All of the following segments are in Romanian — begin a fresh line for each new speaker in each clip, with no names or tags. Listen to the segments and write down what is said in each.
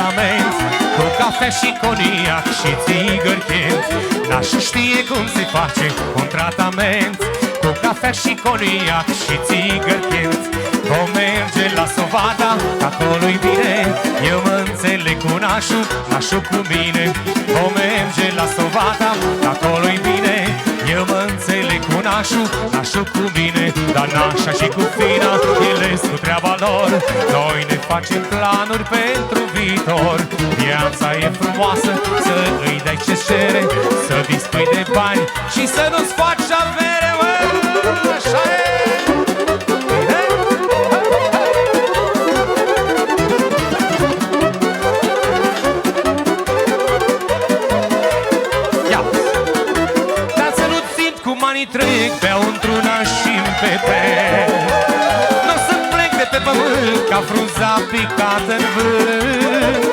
tratament, cu cafea și coniac și țigări chent. Nașul știe cum se face un tratament, cu cafea și coniac și țigări chent. Vom merge la Sovada, acolo-i bine, eu mă înțeleg cu nașul, nașul cu mine. Vom merge la Sovada, acolo-i bine, eu mă înțeleg cu nașul, nașul cu mine. Dar nașa și cu fina, ele-s cu treaba lor, noi ne facem planuri pentru viitor. Viața e frumoasă, să îi dai ce cere, să dispui de bani și să nu-ți faci avere, mă, așa e! Trec, beau într-una și-mi petrec. N-o să plec de pe pământ ca frunza picată în vânt.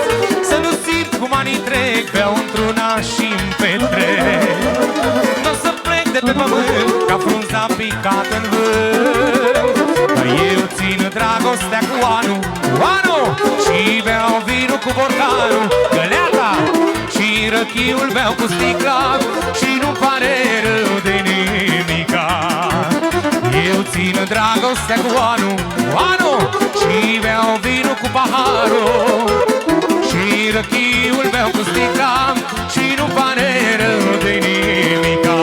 Să nu simt cum anii trec, beau într-una și-mi petrec. N-o să plec de pe pământ ca frunza picată în vânt. Dar eu țin dragostea cu anul, și beau vinul cu borcanul, găleata și răchiul beau cu sticla și nu-mi pare rău de nimica. Eu țin dragostea cu anul, și beau vinul cu paharul și răchiul beau cu sticla și nu-mi pare rău de nimica.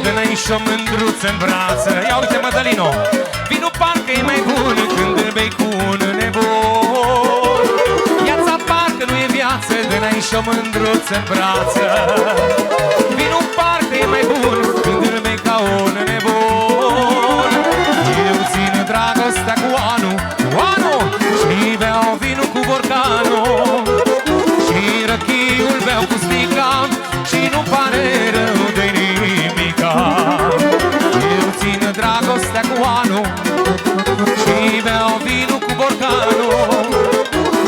Dă-ne-i și o mândruță în brață. Ia uite, Mădălino, vinul parcă e mai bun când îl bei cu un nebun. Viața parcă nu e viață, dă-ne-i și o mândruță în brață. Vinul parcă e mai bun când îl bei ca un nebun. Eu țin dragostea cu anul, și beau vinul cu borcanul și răchiul beau cu sticla și nu-mi pare rău de nimic. Eu țin dragostea cu anul și beau vinul cu borcanul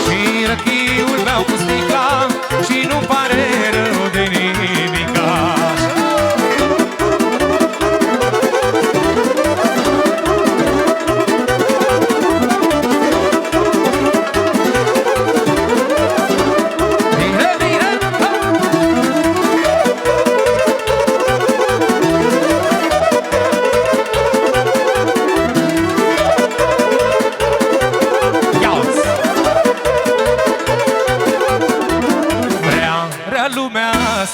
și răchiul beau cu sticla și nu-mi pare rău de nimic.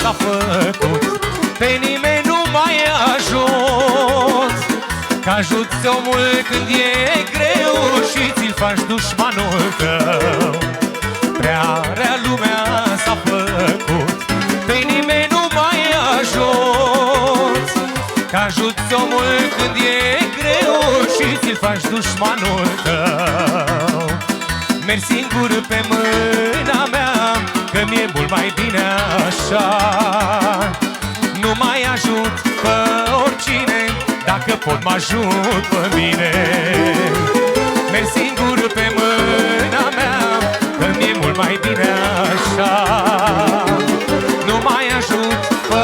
S-a făcut, pe nimeni nu mai ajut, că ajuți omul când e greu și ți-l faci dușmanul tău. Prea rea lumea s-a făcut, pe nimeni nu mai ajut, că ajuți omul când e greu și ți-l faci dușmanul tău. Mergi singur pe mâna mea, că mi-e mult mai bine așa. Nu mai ajut pe oricine, dacă pot mă ajut pe mine. Merg singur pe mâna mea, că mi-e mult mai bine așa. Nu mai ajut pe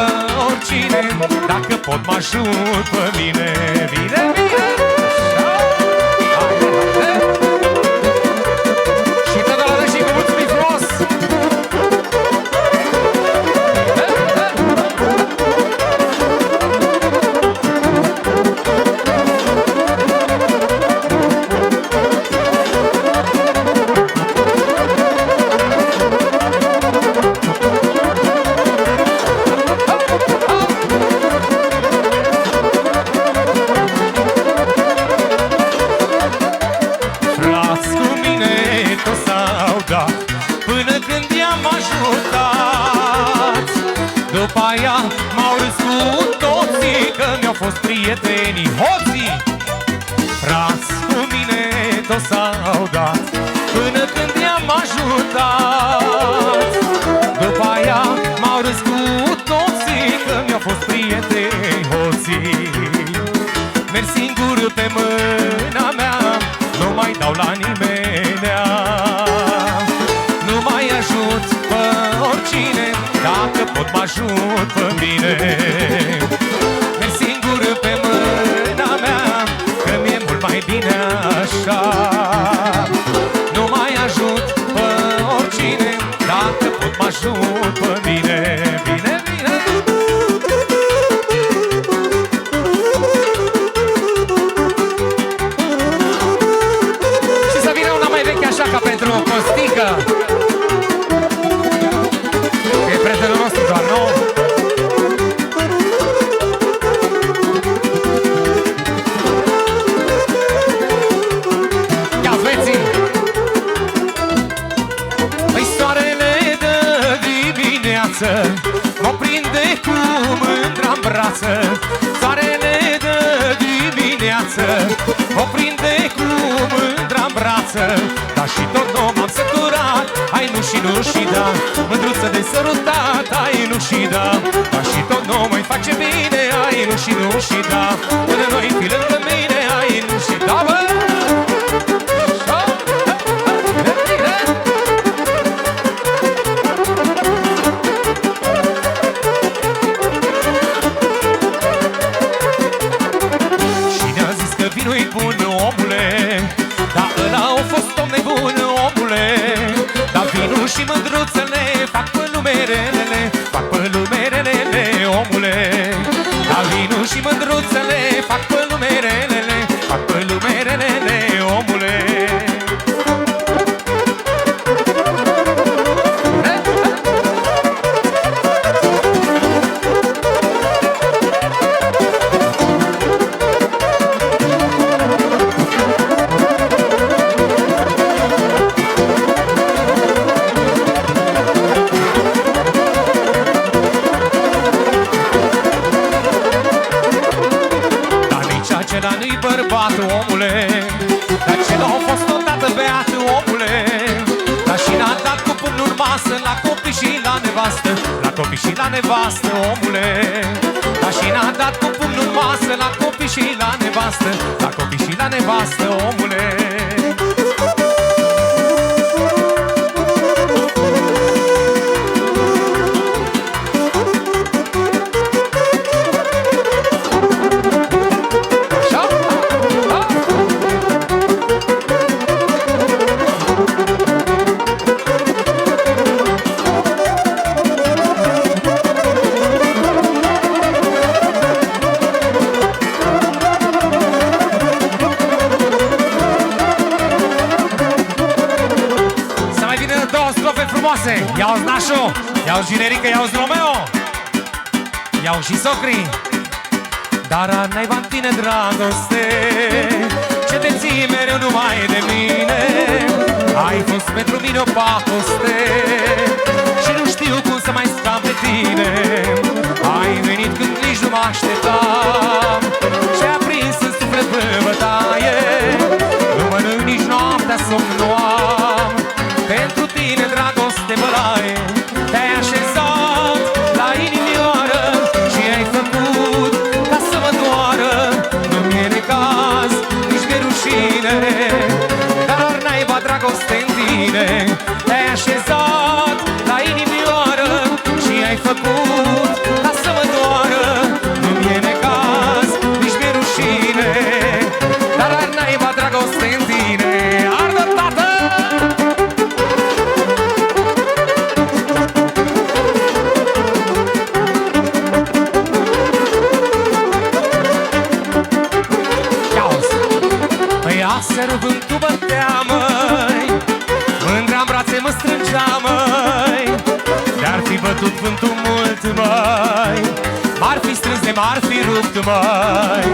oricine, dacă pot mă ajut pe mine. Bine, bine! După aia m-au râs cu toții, că mi-au fost prietenii hoții. Frați cu mine toți s-au dat, până când i-am ajutat. După de hoții. Merg singur pe mâna mea, nu mai dau la nimenea. Nu mai ajut pe oricine, dacă pot mă ajut pe mine. Merg singur pe mâna mea, că mi-e mult mai bine așa. Nu mai ajut pe oricine, dacă pot mă ajut pe mine. Bine, bine. Și să vină una mai veche așa ca pentru o Costică. E prietenul nostru doar, nu? Ia veții! Păi soarele de dimineață mă prinde cu mândra-n brață. Soarele de dimineață mă prinde cu mândra-n brață. Dar și tot nu m-am săturat, hai nu și nu și da, mândruță de sărutat, hai nu și da. Dar și tot nu mai face bine, hai nu și nu și da, până noi fi lângă mine, hai nu și da, bă! Vinul-i bun, omule, dar ăla a fost om nebun, omule. Dar vinul și mândruțele fac pe numerelele, fac pe numerelele, omule. Dar vinul și mândruțele fac pe numerelele, fac pe numerelele, omule. Acela nu-i bărbat, omule, dar acela a fost odată beat, omule. Dar și n-a dat cu pumnul în masă la copii și la nevastă, la copii și la nevastă, omule. Dar și n-a dat cu pumnul în masă la copii și la nevastă, la copii și la nevastă, omule. Ia-uzi nașu, ia-uzi generică, ia-uzi Romeo, ia-uzi și socrii. Dar n-ai în tine dragoste, ce te ții mereu numai de mine. Ai fost pentru mine o pacoste și nu știu cum să mai scap de tine. Ai venit când nici nu mă așteptam și-ai aprins în suflet bătaie. Nu mănânc nici noaptea, somn nu am, pentru tine dragoste bălaie. Te-ai așezat la inimioară și ai făcut ca să mă doară. Nu mi-e necaz, nici de rușine, dar ori naiba dragoste în tine. Te-ai așezat la inimioară și ai făcut ca să mă doară. Nu mi-e necaz, nici de rușine, dar ori naiba dragoste în tine. Ardă, tată! Aseară vântul bătea, măi, mândra-n brațe mă strângea, măi. De-ar fi bătut vântul mult, măi, m-ar fi strâns de m-ar fi rupt, măi.